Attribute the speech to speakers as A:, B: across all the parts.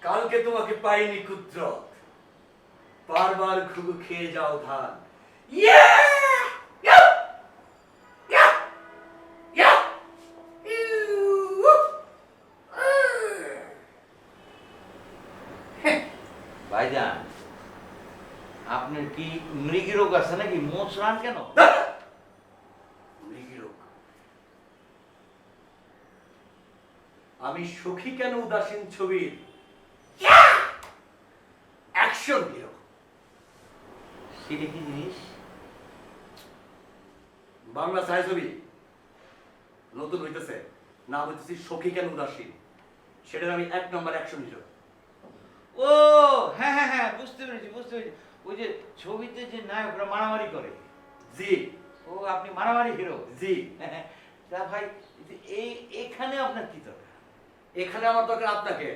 A: কালকে তোমাকে পাইনি কুদ্রত, বারবার ঘুঘু খেয়ে যাও ধান। ইয়া! ইয়া! ইয়া! ইয়া! ইউ!
B: ভাইজান, আপনার কি মৃগী রোগ আছে নাকি? মোচড়ান কেন?
A: মৃগী রোগ? আমি সুখী কেন উদাসীন ছবির অ্যাকশন হিরো।
B: সেটা কি জিনিস?
A: বাংলা ছায়াছবি নতুন হইতেছে, না হইতেছি সখী কেন উদাসীন, সেটার আমি 1 নম্বর অ্যাকশন হিরো।
B: ও হ্যাঁ হ্যাঁ হ্যাঁ, বুঝতে পেরেছি বুঝতে পেরেছি। ওই যে ছবিতে যে নায়করা মারামারি করে।
A: জি।
B: ও, আপনি মারামারি হিরো?
A: জি।
B: তা ভাই, এই এখানে আপনার কি দরকার?
A: এখানে আমার দরকার আপনাকে।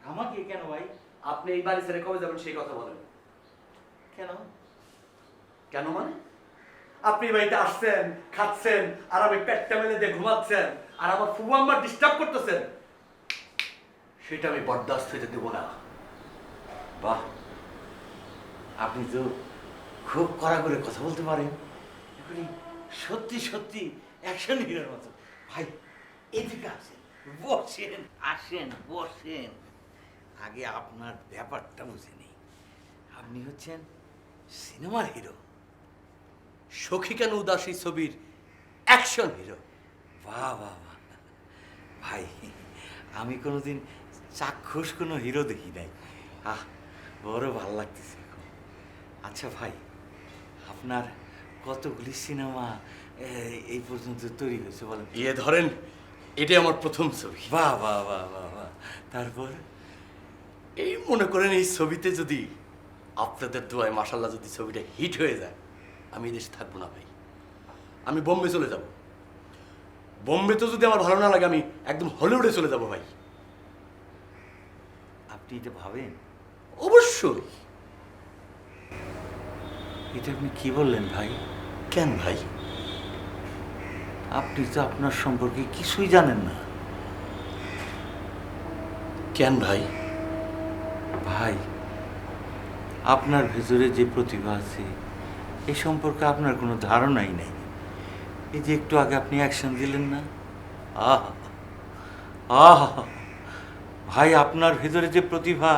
B: আমাকে কেন ভাই?
A: আপনি এই বাড়ি ছেড়ে কবে যাবেন সেই কথা বলেন।
B: কেন?
A: কেন মানে? আপনি বাড়িতে আসছেন, খাচ্ছেন, আর আমি পেটটা মেলে দিয়ে ঘুমাচ্ছেন, আর আমার ফুবু আম্মা ডিস্টার্ব করতেছেন, সেটা আমি বরদাস্ত হইতে দেব না।
B: বাহ, আপনি তো খুব কড়া করে কথা বলতে পারেন। এখনই সত্যি সত্যি অ্যাকশন হিরোর মতো। ভাই, এদিকে আসেন, বসেন, আসেন বসেন। আগে আপনার ব্যাপারটা বুঝে নেই। আপনি হচ্ছেন সিনেমার হিরো।
A: সখী কেন উদাসী ছবির অ্যাকশন হিরো।
B: বাহ বাহ বাহ ভাই, আমি কোনোদিন চাক্ষুষ কোনো হিরো দেখি নাই। আহ, বড় ভালো লাগতেছে এখন। আচ্ছা ভাই, আপনার কতগুলি সিনেমা এই পর্যন্ত তৈরি হয়েছে বলেন?
A: ইয়ে ধরেন, এটাই আমার প্রথম ছবি।
B: বাহ বাহ বাহ বাহ বাহ। তারপর?
A: এই মনে করেন, এই ছবিতে যদি আপনাদের দোয়ায় মাশাল্লাহ যদি ছবিটা হিট হয়ে যায়, আমি এই দেশে থাকবো না ভাই, আমি বোম্বে চলে যাব। বোম্বে তো যদি আমার ভালো না লাগে, আমি একদম হলিউডে চলে যাব ভাই।
B: আপনি এটা ভাবেন?
A: অবশ্যই।
B: এটা আপনি কি বললেন ভাই?
A: কেন ভাই?
B: আপনি তো আপনার সম্পর্কে কিছুই জানেন না।
A: কেন ভাই?
B: ভাই, আপনার ভেতরে যে প্রতিভা আছে এই সম্পর্কে আপনার কোনো ধারণাই নেই। এই যে একটু আগে আপনি অ্যাকশন দিলেন না, আহ আহ ভাই, আপনার ভেতরে যে প্রতিভা,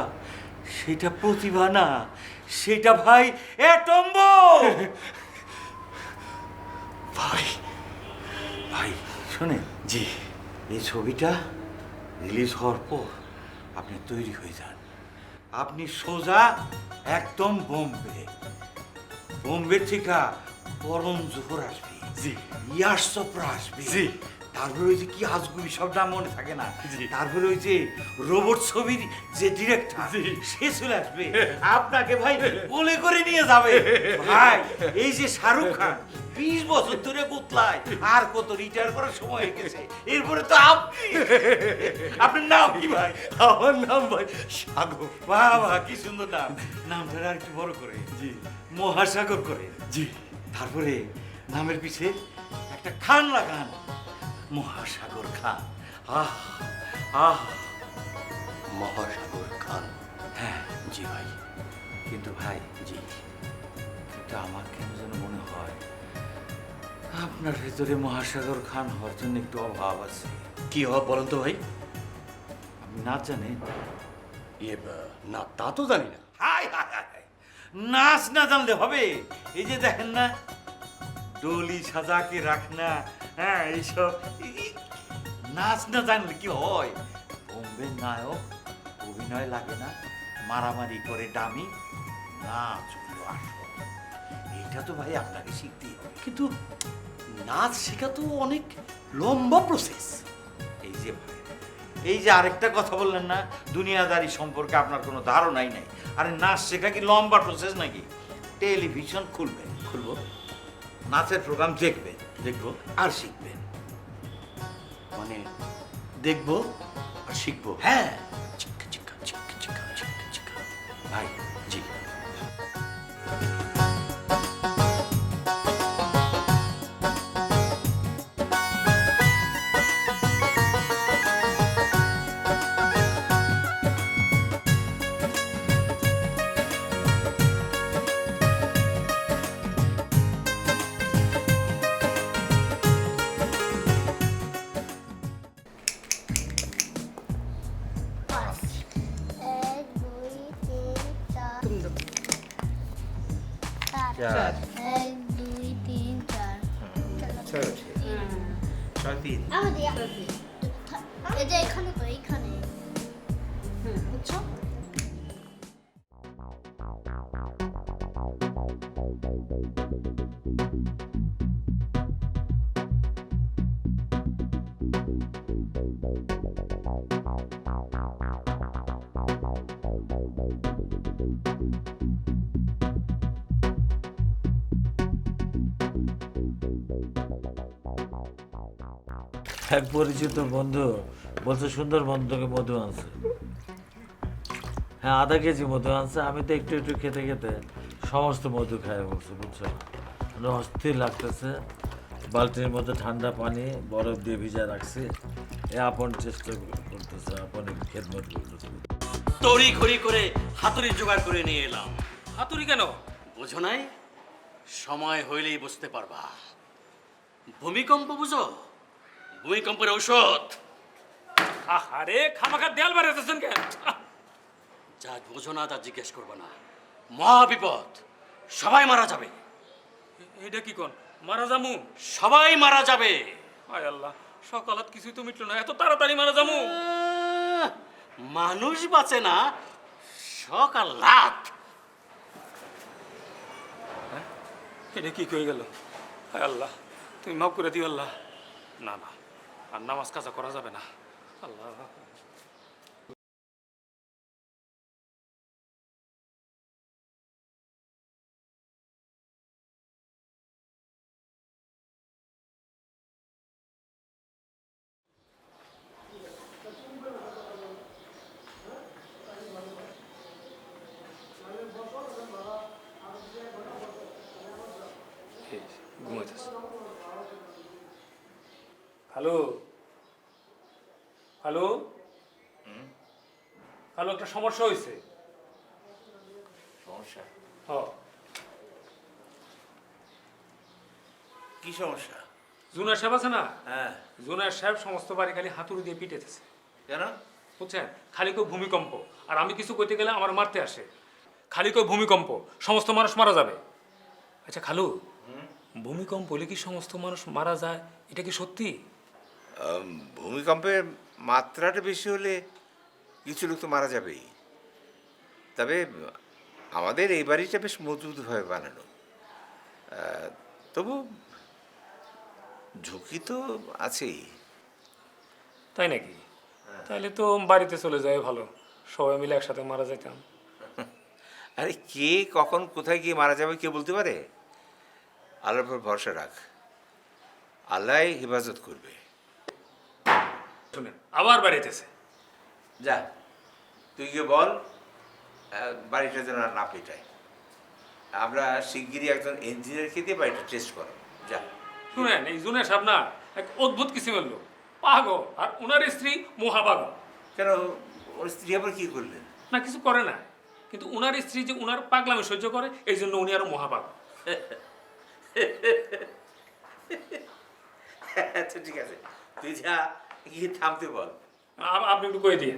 B: সেটা প্রতিভা না, সেটা ভাই অ্যাটম বোম।
A: ভাই,
B: ভাই শোনেন,
A: জি।
B: এই ছবিটা রিলিজ হওয়ার পর আপনি তৈরি হয়ে যান। আপনি সোজা একদম বোম্বে। বোম্বে থেকে করণ জোহর আসবে,
A: জি।
B: ইয়াশ চোপড়া আসবে,
A: জি।
B: তারপরে ওই যে কি হাজগুবি সব নাম মনে থাকে না,
A: জি।
B: তারপরে ওই যে রোবট ছবির যে ডিরেক্টর,
A: জি।
B: সে চলে আসবে, আপনাকে ভাই কোলে করে নিয়ে যাবে। ভাই, এই যে শাহরুখ খান 20 বছর ধরে গুতলায়, আর কত রিটায়ার করার সময় হয়ে গেছে, এরপরে তো আপনি। আপনার নাম কি ভাই?
A: আমার নাম ভাই সাগর।
B: বাহ বাহ, কি সুন্দর নাম। নামটা আর একটু বড় করে,
A: জি।
B: মহাসাগর করে।
A: জি।
B: তারপরে নামের পিছে একটা খান লাগান, মহাসাগর খান। আহ আহ,
A: মহাসাগর খান।
B: হ্যাঁ।
A: জি ভাই।
B: কিন্তু ভাই,
A: জি।
B: কিন্তু আমার কেন যেন মনে হয় আপনার ভেতরে মহাসাগর খান হওয়ার জন্য একটু অভাব আছে।
A: কি হবে বলেন তো ভাই?
B: আপনি না জানেন?
A: ইয়ে না, তা তো জানি না।
B: হাই হাই হাই, নাচ না জানলে হবে? এই যে দেখেন না, ডলি সাজাকে রাখনা, হ্যাঁ এইসব, নাচ না জানলে কি হয়? বোম্বের নায়ক, অভিনয় লাগে না, মারামারি করে ডামি, নাচ হলো আসল। এইটা তো ভাই আপনাকে শিখতেই হবে।
A: কিন্তু নাচ শেখা তো অনেক লম্বা প্রসেস।
B: এই যে ভাই, এই যে আরেকটা কথা বললেন না, দুনিয়াদারি সম্পর্কে আপনার কোনো ধারণাই নাই। আরে নাচ শেখা কি লম্বা প্রসেস নাকি? টেলিভিশন খুলবেন,
A: খুলবো,
B: নাচের প্রোগ্রাম দেখবেন,
A: দেখবো,
B: আর শিখবেন।
A: মানে দেখবো আর শিখবো।
B: হ্যাঁ
A: চিক্কা চিক্কা চিক্কা চিক্কা চিক্কা চিক্কা।
B: ভাই,
A: জি।
B: 4
C: এক দুই তিন চার
B: 6 হচ্ছে 6 3
C: আমাদের এই যে এখানে তো এইখানে বুঝছো
D: এক পরিচিত বন্ধু বলছে সুন্দরবন থেকে মধু আনছে। হ্যাঁ, আধা কেজি মধু আনছে। আমি তো একটু একটু খেতে খেতে সমস্ত মধু খাই বলছি, বুঝছো? মানে অস্থির লাগতেছে। বালতির মধ্যে ঠান্ডা পানি বরফ দিয়ে ভিজা রাখছি। এ আপন চেষ্টা করতেছে, আপন খেদমত করতেছে।
A: তড়ি ঘড়ি করে হাতুড়ি জোগাড় করে নিয়ে এলাম।
E: হাতুড়ি কেন?
A: বুঝো নাই? সময় হইলেই বুঝতে পারবা। ভূমিকম্প বুঝো? ভূমিকম্পের ঔষধ।
E: আরে খামাখা দেয়াল বাড়াইতেছেন কেন?
A: যা বোঝো না তা জিজ্ঞেস করবে না। মহা বিপদ, সবাই মারা যাবে।
E: এইটা কি কোন মারা যামু?
A: সবাই মারা যাবে।
E: আয় আল্লাহ, সকালাত কিছুই তো মিটলো না, এত তাড়াতাড়ি মারা যামু?
A: মানুষ বাঁচে না, সকাল রাত।
E: এটা কি কয়ে গেল? হায় আল্লাহ, তুমি মাফ করে দিও আল্লাহ। না না, আর নামাজ কাজা করা যাবে না। আল্লাহ ঘুমাইতেছে। হ্যালো হ্যালো হ্যালো, একটা সমস্যা হয়েছে।
B: সমস্যা?
E: হ,
B: কি সমস্যা?
E: জুনার সাহেব আছে না?
B: হ্যাঁ।
E: জুনার সাহেব সমস্ত বাড়ি খালি হাতুড়ি দিয়ে পিটেতেছে,
B: কেন?
E: বুঝছেন? খালি কই ভূমিকম্প, আর আমি কিছু কইতে গেলে আমার মারতে আসে। খালি কই ভূমিকম্প, সমস্ত মানুষ মারা যাবে। আচ্ছা খালু, ভূমিকম্প হলে কি সমস্ত মানুষ মারা যায়? এটা কি সত্যি?
F: ভূমিকম্পের মাত্রাটা বেশি হলে কিছু লোক তো মারা যাবেই। তবে আমাদের এই বাড়িটা বেশ মজবুতভাবে বানানো, তবু ঝুঁকি তো আছেই।
E: তাই নাকি? তাহলে তো বাড়িতে চলে যায় ভালো, সবাই মিলে একসাথে মারা যেতাম।
F: আরে কে কখন কোথায় গিয়ে মারা যাবে কে বলতে পারে? আল্লাহর উপর ভরসা রাখ, আল্লাহ হেফাজত করবে।
E: শুনেন, আবার বাড়িতেছে।
F: যা, তুই গিয়ে বল বাড়িটা যেন আর না পেটায়। আমরা শিগগিরই একজন ইঞ্জিনিয়ারকে দিয়ে বাড়িটা টেস্ট করো। যা।
E: শুনেন, এই জুনের সাহেব না এক অদ্ভুত কিসিমের লোক, পাগল, আর ওনার স্ত্রী মহাপাগল।
F: কেন, ওর স্ত্রী আবার কি করলেন?
E: না কিছু করে না, কিন্তু ওনার স্ত্রী যে ওনার পাগলামি সহ্য করে, এই জন্য উনি আরো মহাপাগল।
F: আচ্ছা ঠিক আছে, তুই যা গিয়ে থামতে বল।
E: আপনি একটু কয়ে দিয়ে